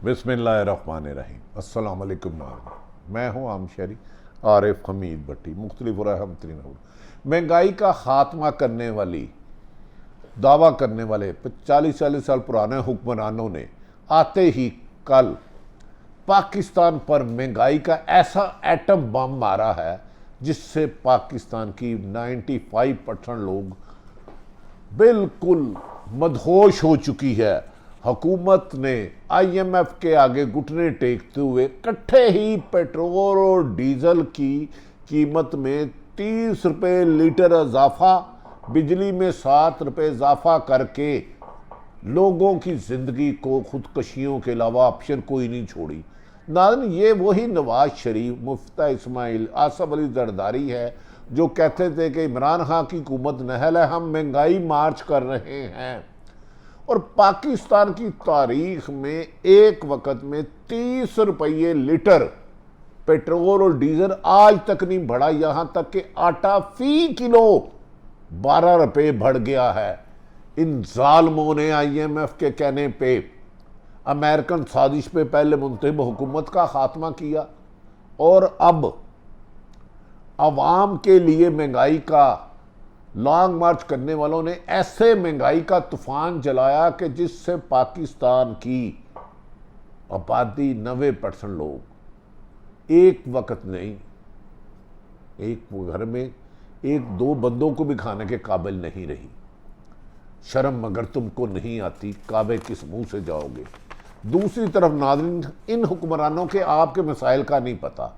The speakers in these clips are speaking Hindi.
बिस्मिल्लाहिर्रहमानिर्रहीम। अस्सलाम वालेकुम नाज़रीन, मैं हूँ आम शहरी आरिफ हमीद भट्टी। मुख्तलिफ रहम तरीन महंगाई का खात्मा करने वाली दावा करने वाले 40-40 साल पुराने हुक्मरानों ने आते ही कल पाकिस्तान पर महंगाई का ऐसा एटम बम मारा है जिससे पाकिस्तान की 95% लोग बिल्कुल मदहोश हो चुकी है। हुकूमत ने IMF के आगे घुटने टेकते हुए इकट्ठे ही पेट्रोल और डीजल की कीमत में 30 रुपये लीटर इजाफा, बिजली में 7 रुपये इजाफा करके लोगों की ज़िंदगी को खुदकशियों के अलावा ऑप्शन कोई नहीं छोड़ी। नाज़रीन, ये वही नवाज शरीफ, मुफ्ती इस्माइल, आसफ अली जरदारी है जो कहते थे कि इमरान खान की हुकूमत नहल है, हम महंगाई मार्च कर रहे हैं। और पाकिस्तान की तारीख में एक वक्त में 30 रुपये लीटर पेट्रोल और डीजल आज तक नहीं बढ़ा। यहाँ तक कि आटा फी किलो 12 रुपये बढ़ गया है। इन जालमों ने IMF के कहने पे अमेरिकन साजिश पे पहले मुंतखब हुकूमत का खात्मा किया और अब अवाम के लिए महंगाई का लॉन्ग मार्च करने वालों ने ऐसे महंगाई का तूफान जलाया कि जिससे पाकिस्तान की आबादी 90% लोग एक वक्त नहीं, एक घर में एक दो बंदों को भी खाने के काबिल नहीं रही। शर्म मगर तुमको नहीं आती, काबे किस मुंह से जाओगे। दूसरी तरफ नाज़रीन, इन हुक्मरानों के आपके मसाइल का नहीं पता।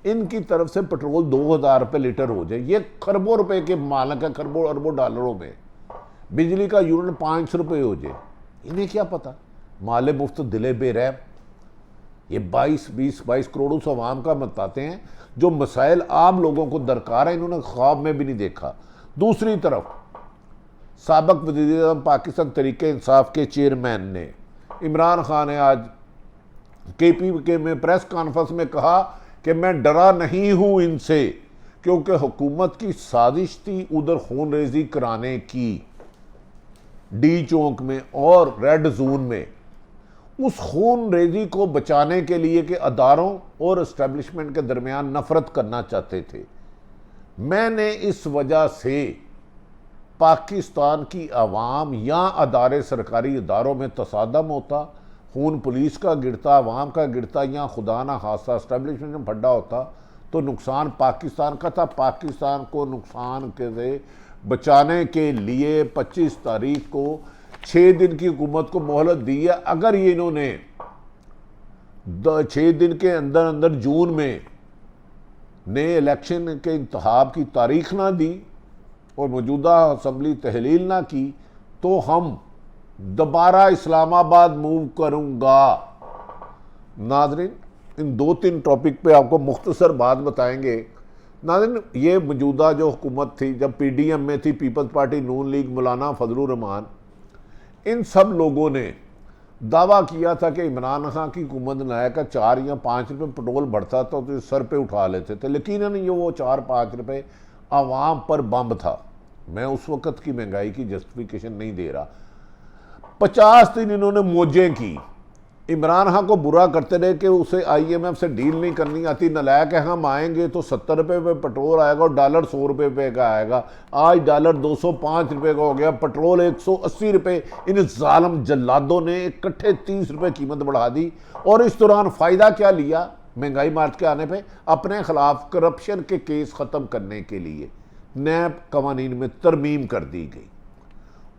इनकी तरफ से पेट्रोल 2000 रुपये लीटर हो जाए, ये खरबों रुपए के मालक है, खरबों अरबों डॉलरों में। बिजली का यूनिट 500 रुपये हो जाए, इन्हें क्या पता। माले मुफ्त दिले बेरहम, ये 22 करोड़ उस अवाम का बताते हैं जो मसाइल आम लोगों को दरकार है, इन्होंने ख्वाब में भी नहीं देखा। दूसरी तरफ साबिक वज़ीर-ए-आज़म पाकिस्तान तहरीक इंसाफ के चेयरमैन ने इमरान खान ने आज KPK में प्रेस कॉन्फ्रेंस में कहा कि मैं डरा नहीं हूं इनसे, क्योंकि हुकूमत की साजिश थी उधर खून रेजी कराने की डी चौक में और रेड जोन में। उस खून रेजी को बचाने के लिए कि अदारों और इस्टेब्लिशमेंट के दरमियान नफरत करना चाहते थे। मैंने इस वजह से पाकिस्तान की आवाम या अदारे सरकारी इदारों में तसादम होता, खून पुलिस का गिरता, अवाम का गिरता, या खुदा ना खास्ता इस्टेब्लिशमेंट में फड्डा होता तो नुकसान पाकिस्तान का था। पाकिस्तान को नुकसान से बचाने के लिए 25 तारीख को 6 दिन की हुकूमत को मोहलत दी है। अगर ये इन्होंने 6 दिन के अंदर अंदर जून में नए इलेक्शन के इंतखाब की तारीख ना दी और मौजूदा असम्बली तहलील ना की तो हम दोबारा इस्लामाबाद मूव करूंगा। नाज़रीन, इन 2-3 टॉपिक पे आपको मुख्तसर बात बताएंगे। नाज़रीन, ये मौजूदा जो हुकूमत थी, जब PDM में थी, पीपल्स पार्टी, नून लीग, मौलाना फजलुर रहमान, इन सब लोगों ने दावा किया था कि इमरान खान की हुकूमत में आया का 4 या 5 रुपये पेट्रोल बढ़ता था तो सर पे उठा लेते थे। लेकिन ये वो 4-5 रुपये आवाम पर बम था। मैं उस वक़्त की महंगाई की जस्टिफिकेशन नहीं दे रहा। 50 दिन इन्होंने मौजें की, इमरान खान को बुरा करते रहे कि उसे IMF से डील नहीं करनी आती, नलायक है, हम आएंगे तो 70 रुपये पे पेट्रोल आएगा और डॉलर 100 रुपये पे का आएगा। आज डॉलर 205 रुपये का हो गया, पेट्रोल 180 रुपये। इन जालम जल्लादों ने इकट्ठे 30 रुपये कीमत बढ़ा दी। और इस दौरान फ़ायदा क्या लिया महंगाई मार्च के आने पर? अपने खिलाफ करप्शन के केस ख़त्म करने के लिए नैब कवानीन में तरमीम कर दी गई।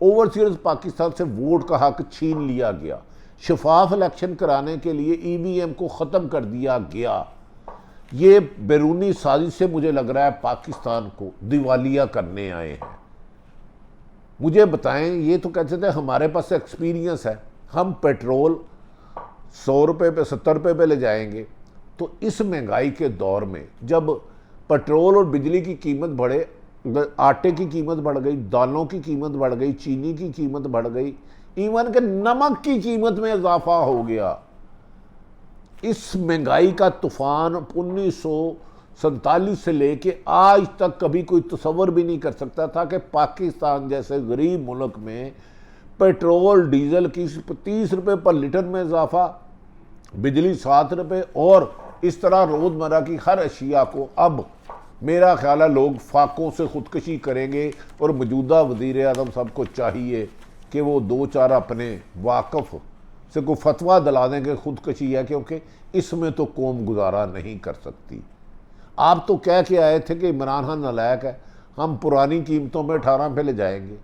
ओवरसीज पाकिस्तान से वोट का हक छीन लिया गया। शफाफ इलेक्शन कराने के लिए EVM को ख़त्म कर दिया गया। ये बैरूनी साजिश से मुझे लग रहा है पाकिस्तान को दिवालिया करने आए हैं। मुझे बताएं, ये तो कहते थे हमारे पास एक्सपीरियंस है, हम पेट्रोल 100 रुपये पे 70 रुपये पे ले जाएंगे। तो इस महंगाई के दौर में जब पेट्रोल और बिजली की कीमत बढ़े, आटे की कीमत बढ़ गई, दालों की कीमत बढ़ गई, चीनी की कीमत बढ़ गई, इवन के नमक की कीमत में इजाफा हो गया। इस महंगाई का तूफान 1947 से लेके आज तक कभी कोई तसव्वुर भी नहीं कर सकता था कि पाकिस्तान जैसे गरीब मुल्क में पेट्रोल डीजल की 30 रुपये पर लीटर में इजाफा, बिजली 7 रुपये, और इस तरह रोज़मर्रा की हर अशिया को अब मेरा ख्याल है लोग फाकों से ख़ुदकशी करेंगे। और मौजूदा वज़ीर आज़म साहब को चाहिए कि वो 2-4 अपने वाकफ़ से को फतवा दिला दें कि ख़ुदकशी है, क्योंकि इसमें तो कौम गुजारा नहीं कर सकती। आप तो कह के आए थे कि इमरान खान नालायक है, हम पुरानी कीमतों में 18 पे ले जाएंगे।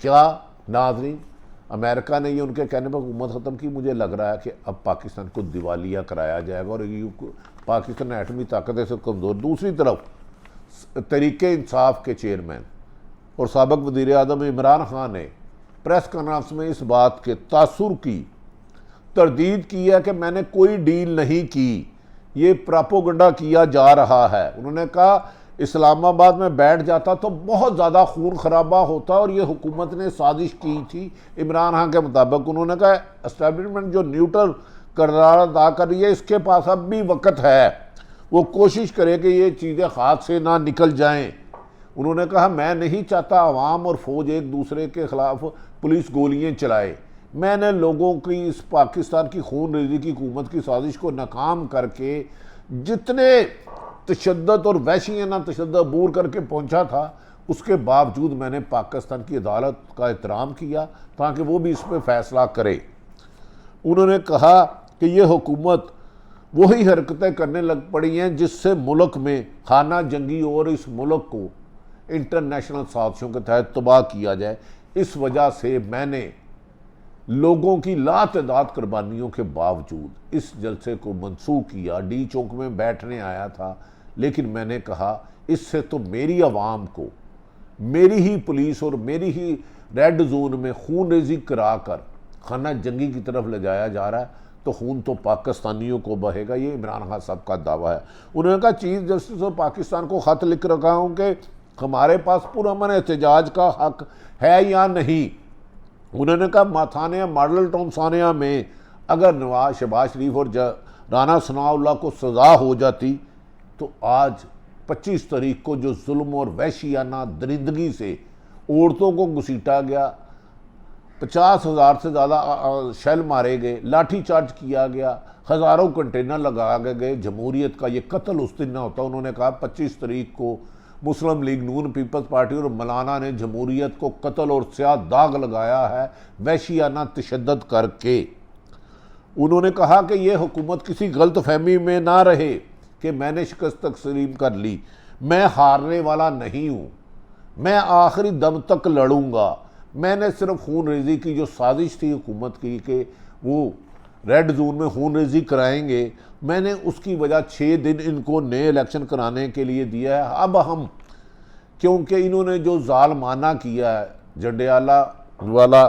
क्या नाज़रीन, अमेरिका ने ये उनके कहने पर हुकूमत ख़त्म की। मुझे लग रहा है कि अब पाकिस्तान को दिवालिया कराया जाएगा और ये पाकिस्तान एटमी ताकत से कमज़ोर। दूसरी तरफ तहरीके इंसाफ के चेयरमैन और साबिक़ वज़ीर आज़म इमरान खान ने प्रेस कॉन्फ्रेंस में इस बात के तासुर की तरदीद की है कि मैंने कोई डील नहीं की, ये प्रोपेगेंडा किया जा रहा है। उन्होंने कहा इस्लामाबाद में बैठ जाता तो बहुत ज़्यादा खून खराबा होता और ये हुकूमत ने साजिश की थी इमरान खान के मुताबिक। उन्होंने कहा एस्टेब्लिशमेंट जो न्यूट्रल किरदार अदा कर रही है, इसके पास अब भी वक्त है, वो कोशिश करे कि ये चीज़ें हाथ से ना निकल जाएं। उन्होंने कहा मैं नहीं चाहता अवाम और फ़ौज एक दूसरे के ख़िलाफ़ पुलिस गोलियाँ चलाए। मैंने लोगों की इस पाकिस्तान की खून रेज़ी की हुकूमत की साजिश को नाकाम करके जितने तशद्दुद और वहशियाना तशद्दुद अबूर करके पहुंचा था, उसके बावजूद मैंने पाकिस्तान की अदालत का एहतराम किया ताकि वो भी इस पर फैसला करे। उन्होंने कहा कि ये हुकूमत वही हरकतें करने लग पड़ी हैं जिससे मुल्क में खाना जंगी और इस मुल्क को इंटरनेशनल साजिशों के तहत तबाह किया जाए। इस वजह से मैंने लोगों की लातदाद कुर्बानियों के बावजूद इस जलसे को मंसूख किया। डी चौक में बैठने आया था, लेकिन मैंने कहा इससे तो मेरी आवाम को मेरी ही पुलिस और मेरी ही रेड जोन में खून रेजी करा कर खाना जंगी की तरफ ले जाया जा रहा है, तो खून तो पाकिस्तानियों को बहेगा। ये इमरान खान साहब का दावा है। उन्होंने कहा चीफ जस्टिस ऑफ पाकिस्तान को ख़त लिख रखा हूँ कि हमारे पास पुरअमन एहतजाज का हक है या नहीं। उन्होंने कहा माथानिया मॉडल टाउन सानिया में अगर नवाज शहबाज शरीफ और राना सनाउल्लाह को सज़ा हो जाती तो आज 25 तारीख को जो जुल्म और वहशियाना दरिंदगी से औरतों को घसीटा गया, 50,000 से ज़्यादा शेल मारे गए, लाठी चार्ज किया गया, हज़ारों कंटेनर लगा गए, जमहूरियत का ये कत्ल उस दिन ना होता। उन्होंने कहा 25 तारीख को मुस्लिम लीग नून पीपल्स पार्टी और मौलाना ने जमहूरियत को कत्ल और स्याह दाग लगाया है वहशियाना तशद्दुद करके। उन्होंने कहा कि यह हुकूमत किसी गलत फहमी में ना रहे कि मैंने शिकस्त तस्लीम कर ली। मैं हारने वाला नहीं हूँ, मैं आखिरी दम तक लड़ूंगा। मैंने सिर्फ खून रेजी की जो साजिश थी हुकूमत की कि वो रेड जोन में खून रेजी कराएंगे, मैंने उसकी वजह 6 दिन इनको नए इलेक्शन कराने के लिए दिया है। अब हम क्योंकि इन्होंने जो जालमाना किया है, जंडियाला वाला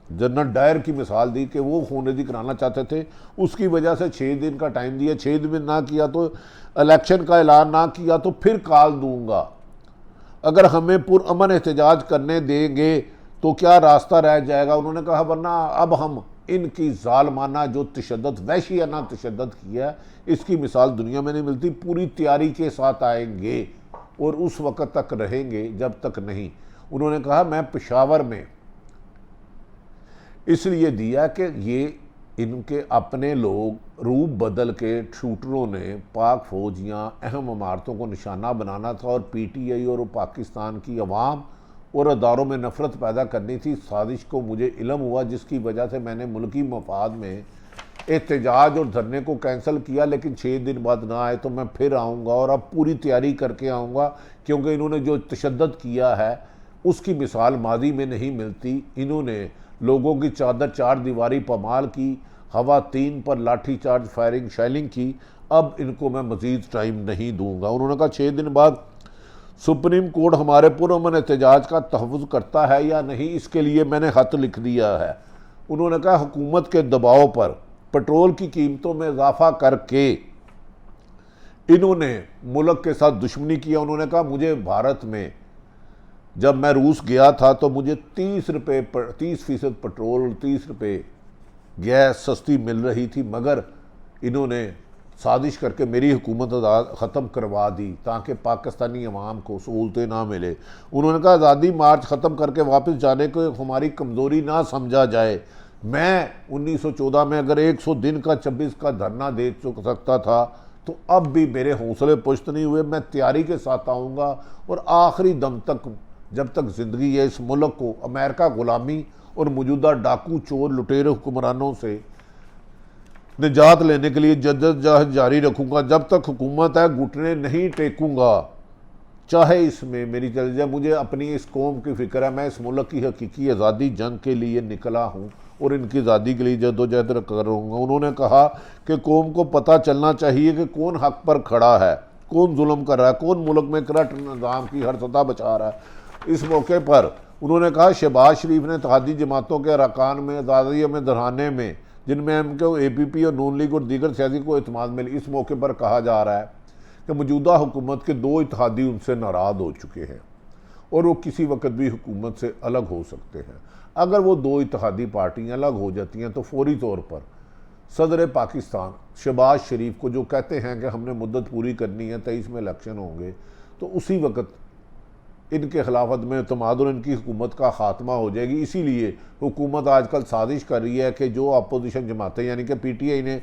जनरल डायर की मिसाल दी कि वो खून रेजी कराना चाहते थे, उसकी वजह से 6 दिन का टाइम दिया। 6 दिन ना किया तो इलेक्शन का ऐलान ना किया तो फिर कॉल दूंगा। अगर हमें पुरअमन एहतजाज करने देंगे तो क्या रास्ता रह जाएगा। उन्होंने कहा वरना अब हम इनकी जालमाना जो तशद्दुद वहशियाना तशद्दुद किया, इसकी मिसाल दुनिया में नहीं मिलती। पूरी तैयारी के साथ आएंगे और उस वक़्त तक रहेंगे जब तक नहीं। उन्होंने कहा मैं पेशावर में इसलिए दिया कि ये इनके अपने लोग रूप बदल के शूटरों ने पाक फौजियाँ अहम इमारतों को निशाना बनाना था और PTI और पाकिस्तान की अवाम और अदारों में नफ़रत पैदा करनी थी। साजिश को मुझे इल्म हुआ, जिसकी वजह से मैंने मुल्की मफाद में एहतजाज और धरने को कैंसिल किया। लेकिन 6 दिन बाद ना आए तो मैं फिर आऊँगा और अब पूरी तैयारी करके आऊँगा, क्योंकि इन्होंने जो तशद्दुद किया है उसकी मिसाल माजी में नहीं मिलती। इन्होंने लोगों की चादर चार दीवारी पमाल की, खवातीन पर लाठी चार्ज फायरिंग शैलिंग की। अब इनको मैं मज़ीद टाइम नहीं दूंगा। उन्होंने कहा 6 दिन बाद सुप्रीम कोर्ट हमारे पुरअमन एहतजाज का तहफ़्फ़ुज़ करता है या नहीं, इसके लिए मैंने ख़त लिख दिया है। उन्होंने कहा हुकूमत के दबाव पर पेट्रोल की कीमतों में इजाफा करके इन्होंने मुल्क के साथ दुश्मनी किया। उन्होंने कहा मुझे भारत में जब मैं रूस गया था तो मुझे 30% पेट्रोल 30 रुपये गैस सस्ती मिल रही थी, मगर इन्होंने साजिश करके मेरी हुकूमत ख़त्म करवा दी ताकि पाकिस्तानी अवाम को सहूलतें ना मिले। उन्होंने कहा आज़ादी मार्च ख़त्म करके वापस जाने को हमारी कमज़ोरी ना समझा जाए। मैं 1914 में अगर 100 दिन का 26 का धरना दे सकता था तो अब भी मेरे हौसले पुष्ट नहीं हुए। मैं तैयारी के साथ आऊँगा और आखिरी दम तक, जब तक ज़िंदगी है, इस मुल्क को अमेरिका गुलामी और मौजूदा डाकू चोर लुटेरे हुक्मरानों से निजात लेने के लिए जद्दोजहद जारी रखूँगा। जब तक हुकूमत है घुटने नहीं टेकूँगा, चाहे इसमें मेरी चल जाए। मुझे अपनी इस कौम की फ़िक्र है। मैं इस मुल्क की हकीकी आज़ादी जंग के लिए निकला हूँ और इनकी आज़ादी के लिए जद्दोजहद करूँगा। उन्होंने कहा कि कौम को पता चलना चाहिए कि कौन हक पर खड़ा है, कौन जुल्म कर रहा है, कौन मुल्क में करप्ट निज़ाम की हर सतह बचा रहा है। इस मौके पर उन्होंने कहा शहबाज शरीफ ने इत्तेहादी जमातों के अरकान में आज़ादी में दरहाने में, जिनमें एमके, APP और नून लीग और दीगर सियासी को एतमाद मिली। इस मौके पर कहा जा रहा है कि मौजूदा हुकूमत के 2 इत्तेहादी उनसे नाराज़ हो चुके हैं और वो किसी वक्त भी हुकूमत से अलग हो सकते हैं। अगर वो 2 इत्तेहादी पार्टियां अलग हो जाती हैं तो फौरी तौर पर सदर पाकिस्तान शहबाज शरीफ को, जो कहते हैं कि हमने मुद्दत पूरी करनी है, 23 में इलेक्शन होंगे, तो उसी वक्त इनके खिलाफत में एतमाद और इनकी हुकूमत का खात्मा हो जाएगी। इसीलिए हुकूमत आजकल साजिश कर रही है कि जो अपोजिशन जमातें यानी कि PTI ने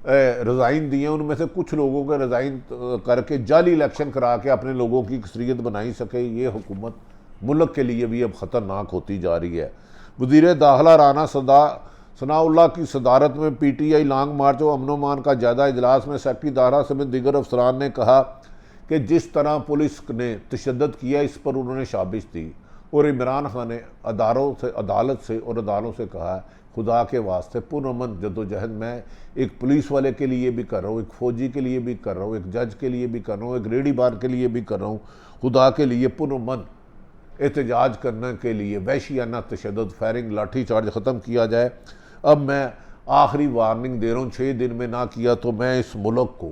रिज़ाइन दिए, उनमें से कुछ लोगों के रिज़ाइन करके जाली इलेक्शन करा के अपने लोगों की अक्सरियत बनाई सके। ये हुकूमत मुल्क के लिए भी अब ख़तरनाक होती जा रही है। वज़ीर दाखिला राना सनाउल्लाह की सदारत में PTI लॉन्ग मार्च और अमन अमान का ज़्यादा इजलास में सेक्रेटरी दारा समेत दीगर अफसरान ने कहा कि जिस तरह पुलिस ने तशद्दुद किया, इस पर उन्होंने शाबिश दी और इमरान खान ने अदालत से और अदालतों से कहा है खुदा के वास्ते पुरअमन जद्दोजहद मैं एक पुलिस वाले के लिए भी कर रहा हूँ, एक फ़ौजी के लिए भी कर रहा हूँ, एक जज के लिए भी कर रहा हूँ, एक रेडी बार के लिए भी कर रहा हूँ। खुदा के लिए पुरअमन एहतजाज करने के लिए वहशियाना तशद्दुद, फायरिंग, लाठी चार्ज ख़त्म किया जाए। अब मैं आखिरी वार्निंग दे रहा हूँ, 6 दिन में ना किया तो मैं इस मुल्क को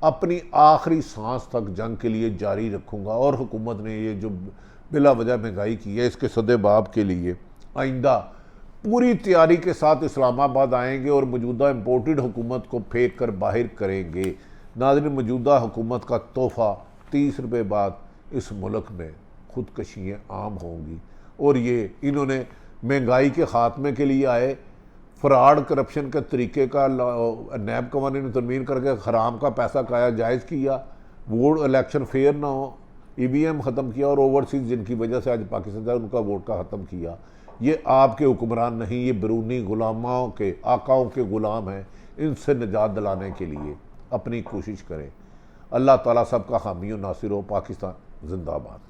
अपनी आखिरी सांस तक जंग के लिए जारी रखूँगा। और हुकूमत ने ये जो बिला वजह महंगाई की है, इसके सदेबाब के लिए आइंदा पूरी तैयारी के साथ इस्लामाबाद आएंगे और मौजूदा इम्पोर्टेड हुकूमत को फेंक कर बाहर करेंगे। नाज़रीन, मौजूदा हुकूमत का तोहफ़ा 30 रुपये बाद इस मुल्क में खुदकशियाँ आम होंगी और ये इन्होंने महंगाई के ख़ात्मे के लिए आए, फ्रॉड करप्शन के तरीके का नैब कवानीन ने तरमीम करके हराम का पैसा खाया, जायज़ किया, वोट इलेक्शन फेयर ना हो, EVM ख़त्म किया और ओवरसीज़ जिनकी वजह से आज पाकिस्तान उनका वोट का ख़त्म किया। ये आपके हुक्मरान नहीं, ये बैरूनी गुलामों के आकाओं के गुलाम हैं। इनसे निजात दिलाने के लिए अपनी कोशिश करें। अल्लाह ताला सबका हामी और नासिर हो। पाकिस्तान जिंदाबाद।